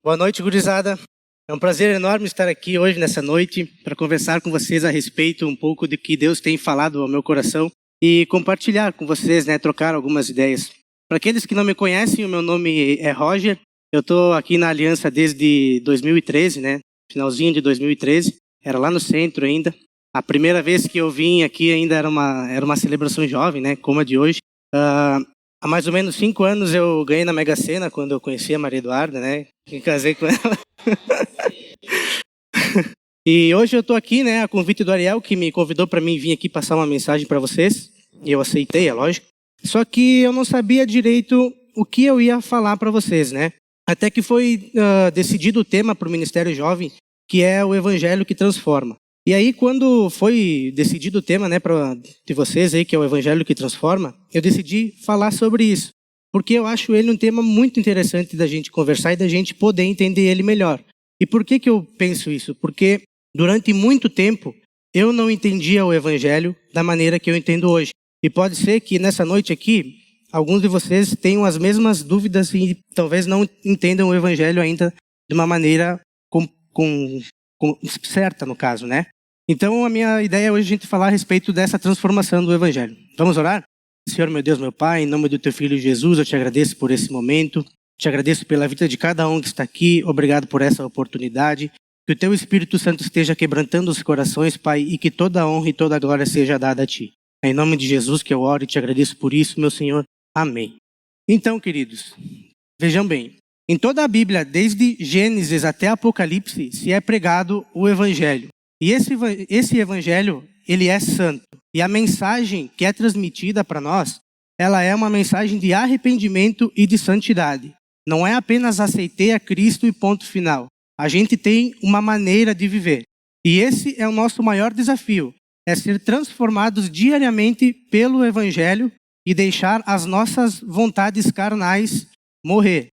Boa noite, gurizada. É um prazer enorme estar aqui hoje, nessa noite, para conversar com vocês a respeito um pouco do que Deus tem falado ao meu coração e compartilhar com vocês, trocar algumas ideias. Para aqueles que não me conhecem, o meu nome é Roger. Eu estou aqui na Aliança desde 2013, finalzinho de 2013. Era lá no centro ainda. A primeira vez que eu vim aqui ainda era uma celebração jovem, como a de hoje. Há mais ou menos 5 anos eu ganhei na Mega Sena, quando eu conheci a Maria Eduarda, e casei com ela. E hoje eu estou aqui, a convite do Ariel, que me convidou para mim vir aqui passar uma mensagem para vocês. E eu aceitei, é lógico. Só que eu não sabia direito o que eu ia falar para vocês, Até que foi decidido o tema para o Ministério Jovem, que é o Evangelho que Transforma. E aí, quando foi decidido o tema, de vocês aí, que é o Evangelho que Transforma, eu decidi falar sobre isso. Porque eu acho ele um tema muito interessante da gente conversar e da gente poder entender ele melhor. E por que eu penso isso? Porque durante muito tempo eu não entendia o Evangelho da maneira que eu entendo hoje. E pode ser que nessa noite aqui, alguns de vocês tenham as mesmas dúvidas e talvez não entendam o Evangelho ainda de uma maneira certa, no caso, Então, a minha ideia hoje é a gente falar a respeito dessa transformação do Evangelho. Vamos orar? Senhor, meu Deus, meu Pai, em nome do Teu Filho Jesus, eu te agradeço por esse momento. Te agradeço pela vida de cada um que está aqui. Obrigado por essa oportunidade. Que o Teu Espírito Santo esteja quebrantando os corações, Pai, e que toda a honra e toda a glória seja dada a Ti. É em nome de Jesus que eu oro e te agradeço por isso, meu Senhor. Amém. Então, queridos, vejam bem. Em toda a Bíblia, desde Gênesis até Apocalipse, se é pregado o Evangelho. E esse Evangelho, ele é santo. E a mensagem que é transmitida para nós, ela é uma mensagem de arrependimento e de santidade. Não é apenas aceitei a Cristo e ponto final. A gente tem uma maneira de viver. E esse é o nosso maior desafio. É ser transformados diariamente pelo Evangelho e deixar as nossas vontades carnais morrer,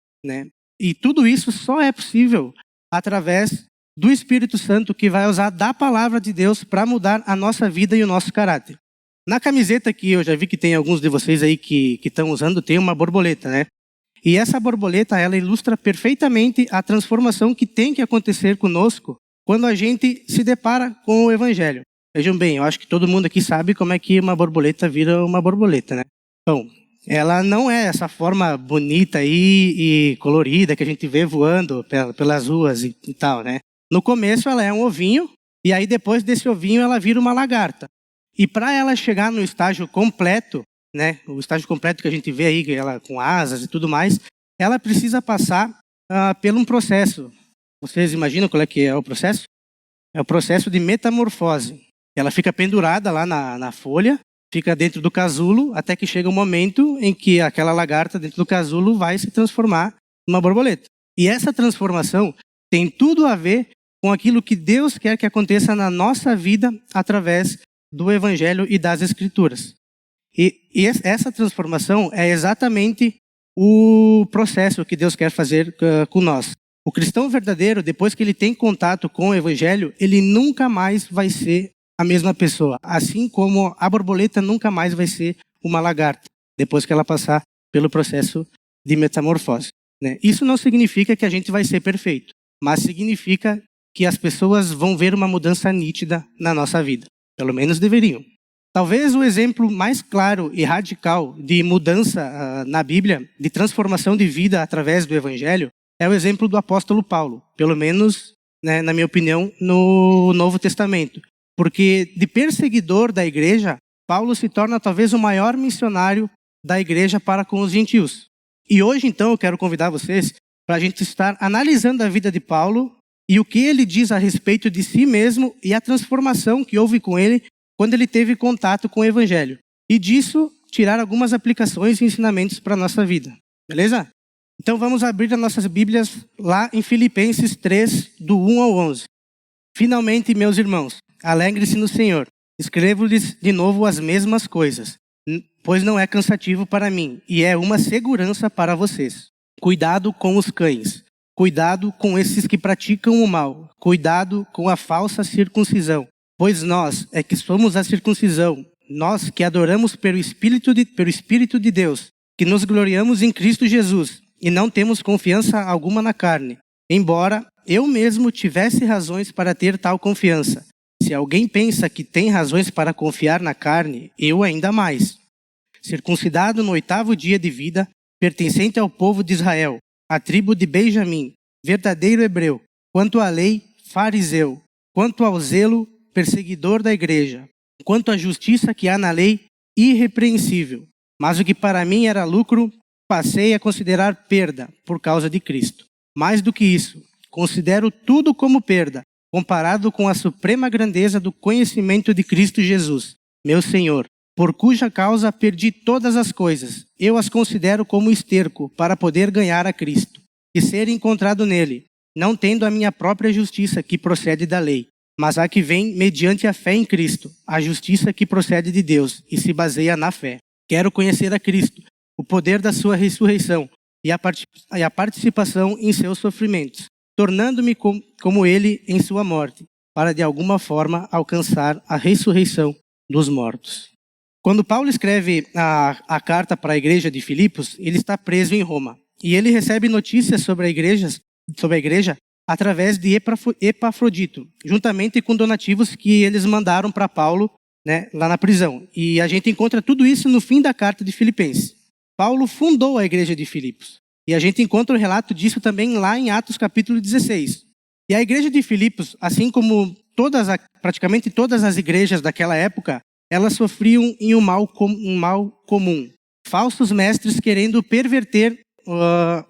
E tudo isso só é possível através do Espírito Santo, que vai usar da palavra de Deus para mudar a nossa vida e o nosso caráter. Na camiseta aqui, eu já vi que tem alguns de vocês aí que estão usando, tem uma borboleta, E essa borboleta, ela ilustra perfeitamente a transformação que tem que acontecer conosco quando a gente se depara com o Evangelho. Vejam bem, eu acho que todo mundo aqui sabe como é que uma borboleta vira uma borboleta, Bom, ela não é essa forma bonita e colorida que a gente vê voando pelas ruas e tal, No começo ela é um ovinho, e aí depois desse ovinho ela vira uma lagarta. E para ela chegar no estágio completo, o estágio completo que a gente vê aí, ela com asas e tudo mais, ela precisa passar por um processo. Vocês imaginam qual é que é o processo? É o processo de metamorfose. Ela fica pendurada lá na folha, fica dentro do casulo, até que chega um momento em que aquela lagarta dentro do casulo vai se transformar numa borboleta. E essa transformação tem tudo a ver com aquilo que Deus quer que aconteça na nossa vida através do Evangelho e das Escrituras. E essa transformação é exatamente o processo que Deus quer fazer com nós. O cristão verdadeiro, depois que ele tem contato com o Evangelho, ele nunca mais vai ser a mesma pessoa. Assim como a borboleta nunca mais vai ser uma lagarta, depois que ela passar pelo processo de metamorfose. Isso não significa que a gente vai ser perfeito, mas significa que as pessoas vão ver uma mudança nítida na nossa vida. Pelo menos deveriam. Talvez o exemplo mais claro e radical de mudança na Bíblia, de transformação de vida através do Evangelho, é o exemplo do apóstolo Paulo. Pelo menos, na minha opinião, no Novo Testamento. Porque de perseguidor da igreja, Paulo se torna talvez o maior missionário da igreja para com os gentios. E hoje, então, eu quero convidar vocês para a gente estar analisando a vida de Paulo e o que ele diz a respeito de si mesmo e a transformação que houve com ele quando ele teve contato com o Evangelho. E disso, tirar algumas aplicações e ensinamentos para a nossa vida. Beleza? Então vamos abrir as nossas Bíblias lá em Filipenses 3, do 1 ao 11. Finalmente, meus irmãos, alegre-se no Senhor. Escrevo-lhes de novo as mesmas coisas, pois não é cansativo para mim e é uma segurança para vocês. Cuidado com os cães. Cuidado com esses que praticam o mal. Cuidado com a falsa circuncisão. Pois nós é que somos a circuncisão, nós que adoramos pelo Espírito de Deus, que nos gloriamos em Cristo Jesus e não temos confiança alguma na carne. embora eu mesmo tivesse razões para ter tal confiança. Se alguém pensa que tem razões para confiar na carne, eu ainda mais. Circuncidado no 8º dia de vida, pertencente ao povo de Israel, à tribo de Benjamim, verdadeiro hebreu, quanto à lei, fariseu, quanto ao zelo, perseguidor da igreja, quanto à justiça que há na lei, irrepreensível. Mas o que para mim era lucro, passei a considerar perda por causa de Cristo. Mais do que isso, considero tudo como perda, comparado com a suprema grandeza do conhecimento de Cristo Jesus, meu Senhor, por cuja causa perdi todas as coisas. Eu as considero como esterco para poder ganhar a Cristo e ser encontrado nele, não tendo a minha própria justiça que procede da lei, mas a que vem mediante a fé em Cristo, a justiça que procede de Deus e se baseia na fé. Quero conhecer a Cristo, o poder da sua ressurreição e a participação em seus sofrimentos, tornando-me como ele em sua morte, para de alguma forma alcançar a ressurreição dos mortos. Quando Paulo escreve a carta para a igreja de Filipos, ele está preso em Roma. E ele recebe notícias sobre a igreja através de Epafrodito, juntamente com donativos que eles mandaram para Paulo, né, lá na prisão. E a gente encontra tudo isso no fim da carta de Filipenses. Paulo fundou a igreja de Filipos. E a gente encontra o relato disso também lá em Atos capítulo 16. E a igreja de Filipos, assim como praticamente todas as igrejas daquela época, elas sofriam em um mal comum. Falsos mestres querendo perverter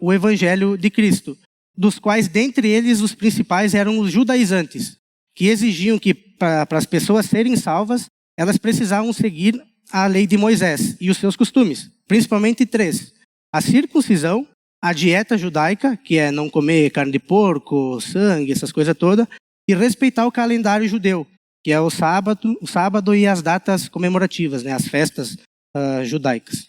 o evangelho de Cristo, dos quais dentre eles os principais eram os judaizantes, que exigiam que para as pessoas serem salvas, elas precisavam seguir a lei de Moisés e os seus costumes, principalmente 3. A circuncisão, a dieta judaica, que é não comer carne de porco, sangue, essas coisas todas, e respeitar o calendário judeu, que é o sábado e as datas comemorativas, né, as festas judaicas.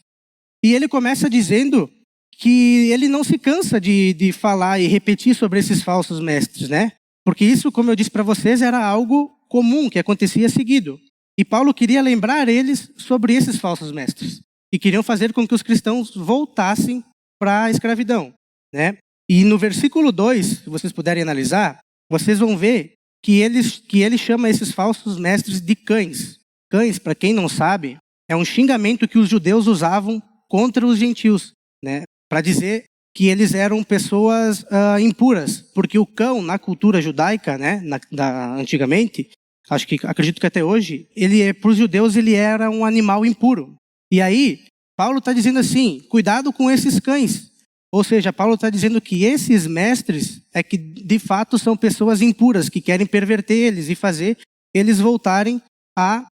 E ele começa dizendo que ele não se cansa de falar e repetir sobre esses falsos mestres, né? Porque isso, como eu disse para vocês, era algo comum, que acontecia seguido. E Paulo queria lembrar eles sobre esses falsos mestres, que queriam fazer com que os cristãos voltassem para a escravidão, né? E no versículo 2, se vocês puderem analisar, vocês vão ver que ele chama esses falsos mestres de cães. Cães, para quem não sabe, é um xingamento que os judeus usavam contra os gentios, né? Para dizer que eles eram pessoas impuras, porque o cão na cultura judaica, né, antigamente, acredito que até hoje, para os judeus ele era um animal impuro. E aí Paulo está dizendo assim, cuidado com esses cães. Ou seja, Paulo está dizendo que esses mestres é que de fato são pessoas impuras, que querem perverter eles e fazer eles voltarem à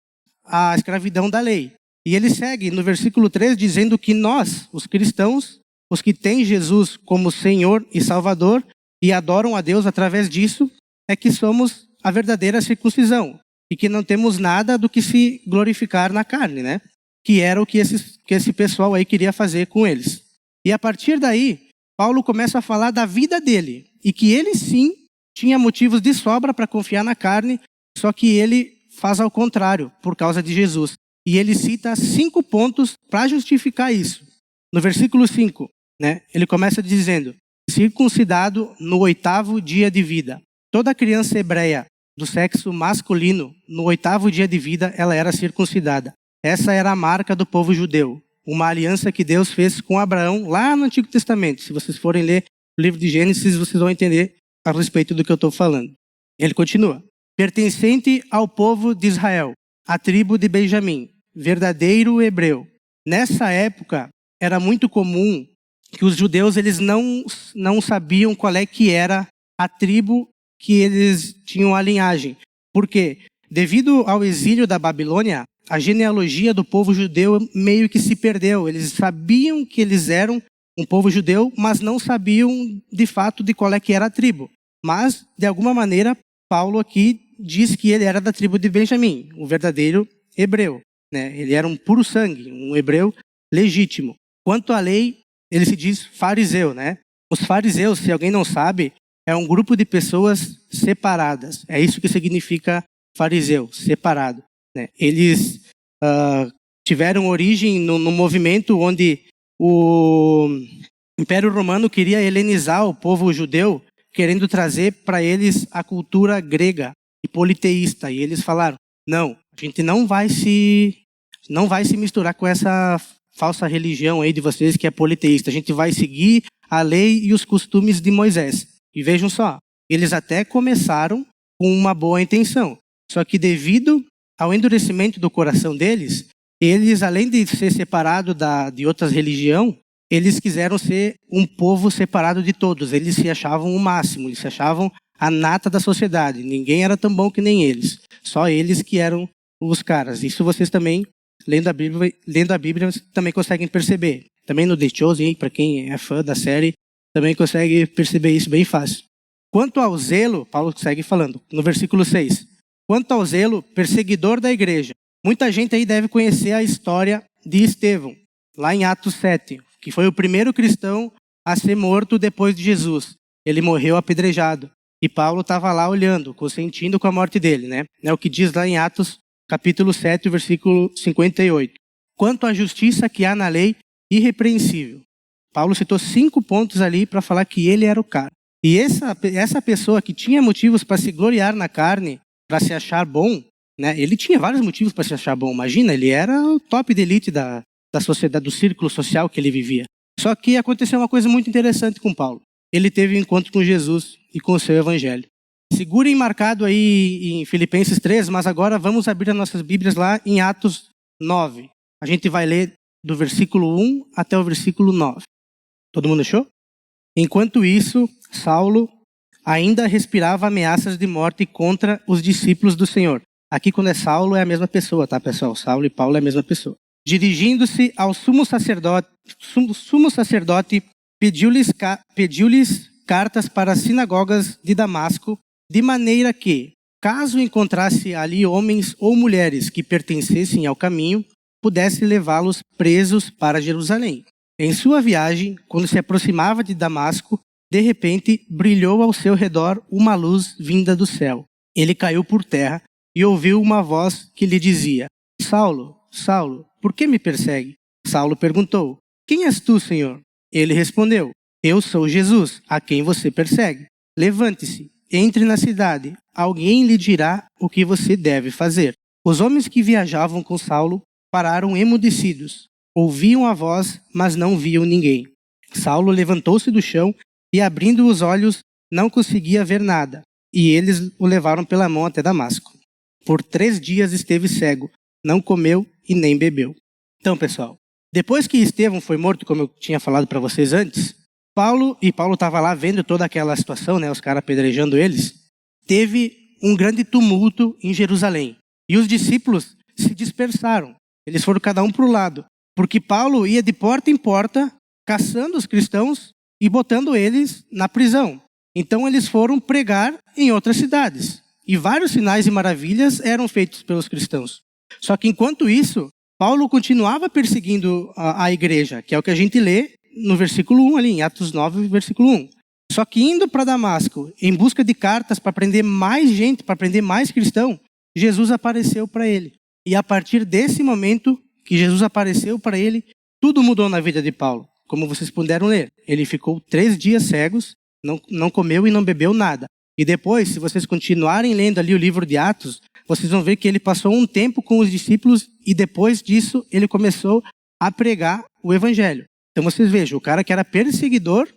escravidão da lei. E ele segue no versículo 3 dizendo que nós, os cristãos, os que têm Jesus como Senhor e Salvador e adoram a Deus através disso, é que somos a verdadeira circuncisão e que não temos nada do que se glorificar na carne, né? Que era o que esse pessoal aí queria fazer com eles. E a partir daí, Paulo começa a falar da vida dele e que ele sim tinha motivos de sobra para confiar na carne, só que ele faz ao contrário, por causa de Jesus. E ele cita 5 pontos para justificar isso. No versículo 5, né, ele começa dizendo, circuncidado no 8º dia de vida. Toda criança hebreia do sexo masculino, no 8º dia de vida, ela era circuncidada. Essa era a marca do povo judeu. Uma aliança que Deus fez com Abraão lá no Antigo Testamento. Se vocês forem ler o livro de Gênesis, vocês vão entender a respeito do que eu estou falando. Ele continua. Pertencente ao povo de Israel, a tribo de Benjamim, verdadeiro hebreu. Nessa época, era muito comum que os judeus eles não sabiam qual é que era a tribo que eles tinham a linhagem. Por quê? Devido ao exílio da Babilônia, a genealogia do povo judeu meio que se perdeu. Eles sabiam que eles eram um povo judeu, mas não sabiam de fato de qual é que era a tribo. Mas, de alguma maneira, Paulo aqui diz que ele era da tribo de Benjamim, o verdadeiro hebreu, né? Ele era um puro sangue, um hebreu legítimo. Quanto à lei, ele se diz fariseu, né? Os fariseus, se alguém não sabe, é um grupo de pessoas separadas. É isso que significa fariseu, separado. Né? Eles tiveram origem no movimento onde o Império Romano queria helenizar o povo judeu, querendo trazer para eles a cultura grega e politeísta. E eles falaram, não, a gente não vai se misturar com essa falsa religião aí de vocês que é politeísta. A gente vai seguir a lei e os costumes de Moisés. E vejam só, eles até começaram com uma boa intenção. Só que devido ao endurecimento do coração deles, eles, além de ser separado de outras religiões, eles quiseram ser um povo separado de todos. Eles se achavam o máximo, eles se achavam a nata da sociedade. Ninguém era tão bom que nem eles. Só eles que eram os caras. Isso vocês também, lendo a Bíblia, também conseguem perceber. Também no The Chosen, para quem é fã da série, também consegue perceber isso bem fácil. Quanto ao zelo, Paulo segue falando, no versículo 6. Quanto ao zelo, perseguidor da igreja. Muita gente aí deve conhecer a história de Estevão, lá em Atos 7, que foi o primeiro cristão a ser morto depois de Jesus. Ele morreu apedrejado. E Paulo estava lá olhando, consentindo com a morte dele, né? É o que diz lá em Atos, capítulo 7, versículo 58. Quanto à justiça que há na lei, irrepreensível. Paulo citou 5 pontos ali para falar que ele era o cara. E essa pessoa que tinha motivos para se gloriar na carne, para se achar bom, né? Ele tinha vários motivos para se achar bom. Imagina, ele era o top de elite da sociedade, do círculo social que ele vivia. Só que aconteceu uma coisa muito interessante com Paulo. Ele teve um encontro com Jesus e com o seu evangelho. Segurem marcado aí em Filipenses 3, mas agora vamos abrir as nossas Bíblias lá em Atos 9. A gente vai ler do versículo 1 até o versículo 9. Todo mundo achou? Enquanto isso, Saulo ainda respirava ameaças de morte contra os discípulos do Senhor. Aqui quando é Saulo é a mesma pessoa, tá pessoal? Saulo e Paulo é a mesma pessoa. Dirigindo-se ao sumo sacerdote pediu-lhes cartas para as sinagogas de Damasco, de maneira que, caso encontrasse ali homens ou mulheres que pertencessem ao caminho, pudesse levá-los presos para Jerusalém. Em sua viagem, quando se aproximava de Damasco, de repente brilhou ao seu redor uma luz vinda do céu. Ele caiu por terra e ouviu uma voz que lhe dizia, Saulo, Saulo, por que me persegue? Saulo perguntou, quem és tu, Senhor? Ele respondeu, eu sou Jesus, a quem você persegue. Levante-se, entre na cidade, alguém lhe dirá o que você deve fazer. Os homens que viajavam com Saulo pararam emudecidos. Ouviam a voz, mas não viam ninguém. Saulo levantou-se do chão e, abrindo os olhos, não conseguia ver nada. E eles o levaram pela mão até Damasco. Por 3 dias esteve cego, não comeu e nem bebeu. Então, pessoal, depois que Estevão foi morto, como eu tinha falado para vocês antes, Paulo estava lá vendo toda aquela situação, né, os caras apedrejando eles, teve um grande tumulto em Jerusalém. E os discípulos se dispersaram. Eles foram cada um para o lado. Porque Paulo ia de porta em porta, caçando os cristãos e botando eles na prisão. Então eles foram pregar em outras cidades. E vários sinais e maravilhas eram feitos pelos cristãos. Só que enquanto isso, Paulo continuava perseguindo a igreja, que é o que a gente lê no versículo 1 ali, em Atos 9, versículo 1. Só que indo para Damasco, em busca de cartas para prender mais gente, para prender mais cristão, Jesus apareceu para ele. E a partir desse momento que Jesus apareceu para ele, tudo mudou na vida de Paulo. Como vocês puderam ler, ele ficou 3 dias cegos, não comeu e não bebeu nada. E depois, se vocês continuarem lendo ali o livro de Atos, vocês vão ver que ele passou um tempo com os discípulos e depois disso ele começou a pregar o evangelho. Então vocês vejam, o cara que era perseguidor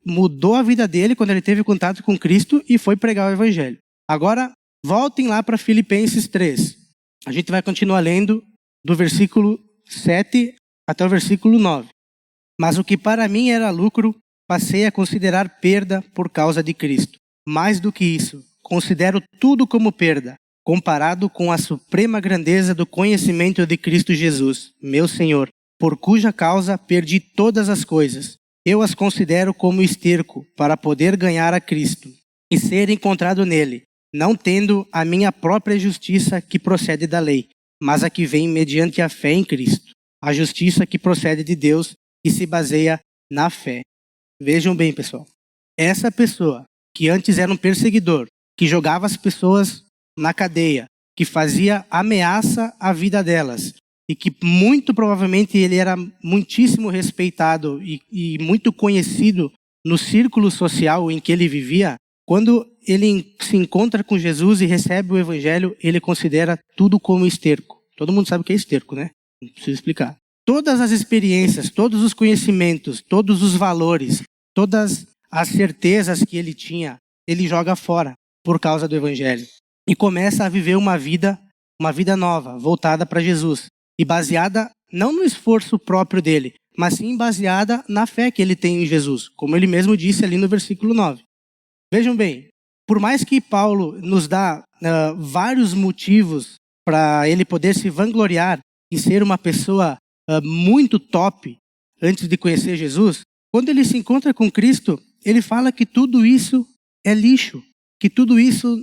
mudou a vida dele quando ele teve contato com Cristo e foi pregar o evangelho. Agora, voltem lá para Filipenses 3. A gente vai continuar lendo do versículo 7 até o versículo 9. Mas o que para mim era lucro, passei a considerar perda por causa de Cristo. Mais do que isso, considero tudo como perda, comparado com a suprema grandeza do conhecimento de Cristo Jesus, meu Senhor, por cuja causa perdi todas as coisas. Eu as considero como esterco para poder ganhar a Cristo e ser encontrado nele, não tendo a minha própria justiça que procede da lei, mas a que vem mediante a fé em Cristo, a justiça que procede de Deus e se baseia na fé. Vejam bem, pessoal, essa pessoa que antes era um perseguidor, que jogava as pessoas na cadeia, que fazia ameaça à vida delas, e que muito provavelmente ele era muitíssimo respeitado e muito conhecido no círculo social em que ele vivia, quando ele se encontra com Jesus e recebe o evangelho, ele considera tudo como esterco. Todo mundo sabe o que é esterco, né? Não preciso explicar. Todas as experiências, todos os conhecimentos, todos os valores, todas as certezas que ele tinha, ele joga fora por causa do evangelho. E começa a viver uma vida nova, voltada para Jesus. E baseada não no esforço próprio dele, mas sim baseada na fé que ele tem em Jesus, como ele mesmo disse ali no versículo 9. Vejam bem, por mais que Paulo nos dá vários motivos para ele poder se vangloriar e ser uma pessoa muito top antes de conhecer Jesus, quando ele se encontra com Cristo, ele fala que tudo isso é lixo, que tudo isso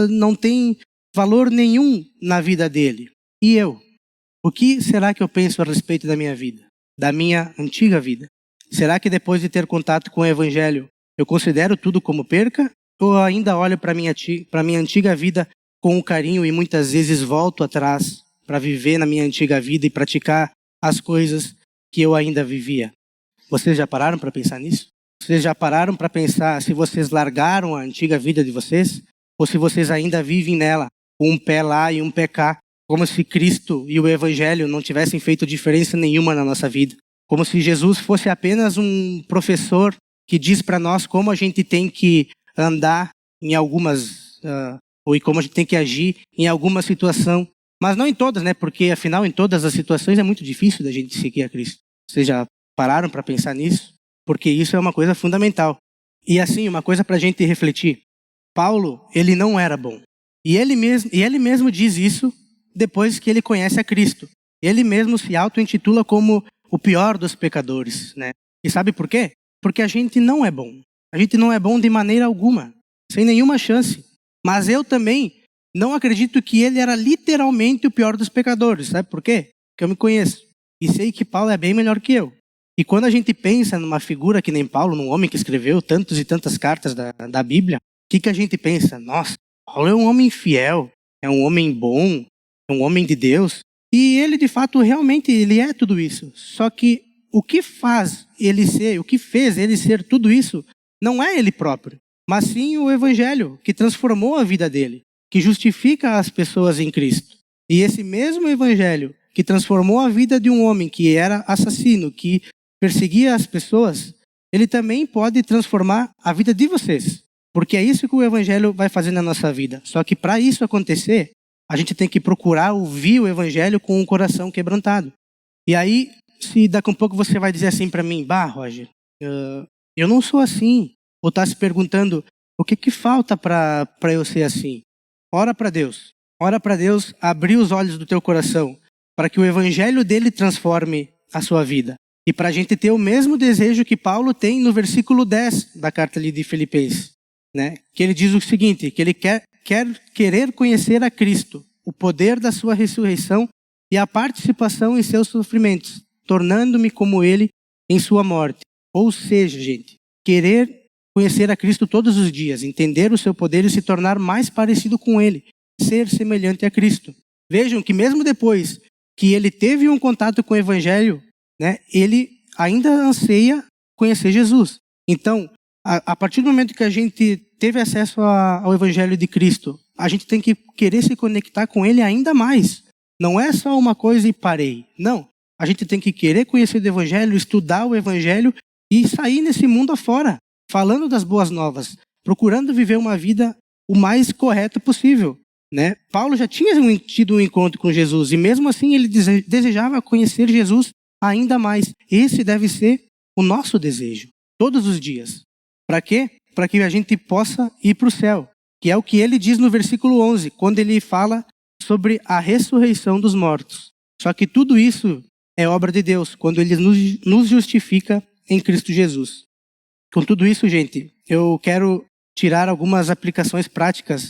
não tem valor nenhum na vida dele. E eu? O que será que eu penso a respeito da minha vida? Da minha antiga vida? Será que depois de ter contato com o evangelho, eu considero tudo como perca? Ou ainda olho para a minha antiga vida com carinho e muitas vezes volto atrás para viver na minha antiga vida e praticar as coisas que eu ainda vivia? Vocês já pararam para pensar nisso? Vocês já pararam para pensar se vocês largaram a antiga vida de vocês? Ou se vocês ainda vivem nela, com um pé lá e um pé cá? Como se Cristo e o evangelho não tivessem feito diferença nenhuma na nossa vida. Como se Jesus fosse apenas um professor que diz para nós como a gente tem que andar em algumas, ou como a gente tem que agir em alguma situação. Mas não em todas, né? Porque afinal em todas as situações é muito difícil da gente seguir a Cristo. Vocês já pararam para pensar nisso? Porque isso é uma coisa fundamental. E assim, uma coisa para a gente refletir. Paulo, ele não era bom. E ele mesmo diz isso depois que ele conhece a Cristo. Ele mesmo se auto-intitula como o pior dos pecadores, né? E sabe por quê? Porque a gente não é bom. A gente não é bom de maneira alguma, sem nenhuma chance. Mas eu também não acredito que ele era literalmente o pior dos pecadores. Sabe por quê? Porque eu me conheço. E sei que Paulo é bem melhor que eu. E quando a gente pensa numa figura que nem Paulo, num homem que escreveu tantas e tantas cartas da Bíblia, o que a gente pensa? Nossa, Paulo é um homem fiel, é um homem bom, é um homem de Deus. E ele, de fato, realmente, ele é tudo isso. Só que o que fez ele ser tudo isso, não é ele próprio, mas sim o evangelho, que transformou a vida dele, que justifica as pessoas em Cristo. E esse mesmo evangelho, que transformou a vida de um homem que era assassino, que perseguia as pessoas, ele também pode transformar a vida de vocês. Porque é isso que o evangelho vai fazer na nossa vida. Só que para isso acontecer, a gente tem que procurar ouvir o evangelho com um coração quebrantado. E aí, se daqui a um pouco você vai dizer assim para mim, Roger, eu não sou assim. Ou está se perguntando, o que falta para eu ser assim? Ora para Deus. Ora para Deus abrir os olhos do teu coração, para que o evangelho dele transforme a sua vida. E para a gente ter o mesmo desejo que Paulo tem no versículo 10 da carta ali de Filipenses, né? Que ele diz o seguinte, que ele querer conhecer a Cristo, o poder da sua ressurreição e a participação em seus sofrimentos, tornando-me como ele em sua morte. Ou seja, gente, querer conhecer a Cristo todos os dias, entender o seu poder e se tornar mais parecido com ele, ser semelhante a Cristo. Vejam que mesmo depois que ele teve um contato com o evangelho, né, ele ainda anseia conhecer Jesus. Então, a partir do momento que a gente teve acesso ao evangelho de Cristo, a gente tem que querer se conectar com ele ainda mais. Não é só uma coisa e parei. Não. A gente tem que querer conhecer o evangelho, estudar o evangelho e sair nesse mundo afora, falando das boas novas, procurando viver uma vida o mais correta possível, né? Paulo já tinha tido um encontro com Jesus e mesmo assim ele desejava conhecer Jesus ainda mais. Esse deve ser o nosso desejo, todos os dias. Para quê? Para que a gente possa ir para o céu, que é o que ele diz no versículo 11, quando ele fala sobre a ressurreição dos mortos. Só que tudo isso é obra de Deus, quando ele nos justifica em Cristo Jesus. Com tudo isso, gente, eu quero tirar algumas aplicações práticas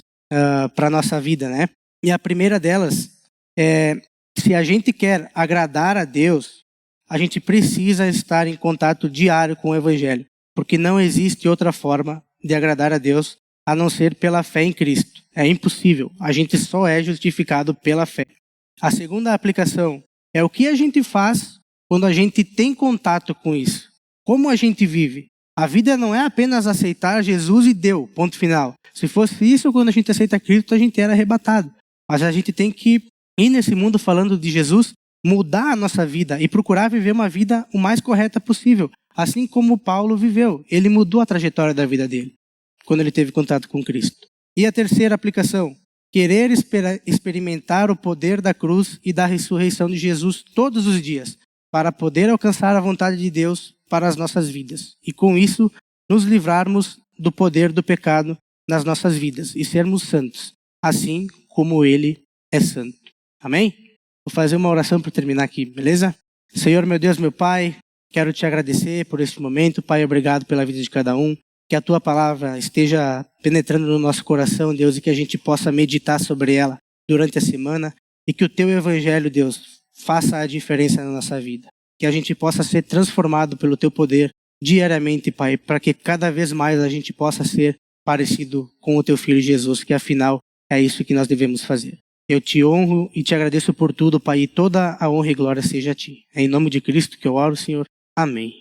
para a nossa vida, né? E a primeira delas é, se a gente quer agradar a Deus, a gente precisa estar em contato diário com o evangelho, porque não existe outra forma de agradar a Deus a não ser pela fé em Cristo. É impossível. A gente só é justificado pela fé. A segunda aplicação é o que a gente faz quando a gente tem contato com isso. Como a gente vive? A vida não é apenas aceitar Jesus e deu, ponto final. Se fosse isso, quando a gente aceita Cristo, a gente era arrebatado. Mas a gente tem que ir nesse mundo falando de Jesus, mudar a nossa vida e procurar viver uma vida o mais correta possível. Assim como Paulo viveu. Ele mudou a trajetória da vida dele quando ele teve contato com Cristo. E a terceira aplicação, querer experimentar o poder da cruz e da ressurreição de Jesus todos os dias, para poder alcançar a vontade de Deus para as nossas vidas. E com isso, nos livrarmos do poder do pecado nas nossas vidas e sermos santos, assim como Ele é santo. Amém? Vou fazer uma oração para terminar aqui, beleza? Senhor, meu Deus, meu Pai, quero te agradecer por este momento. Pai, obrigado pela vida de cada um. Que a tua palavra esteja penetrando no nosso coração, Deus, e que a gente possa meditar sobre ela durante a semana. E que o teu evangelho, Deus, faça a diferença na nossa vida. Que a gente possa ser transformado pelo teu poder diariamente, Pai, para que cada vez mais a gente possa ser parecido com o teu Filho Jesus, que afinal é isso que nós devemos fazer. Eu te honro e te agradeço por tudo, Pai, e toda a honra e glória seja a ti. É em nome de Cristo que eu oro, Senhor. Amém.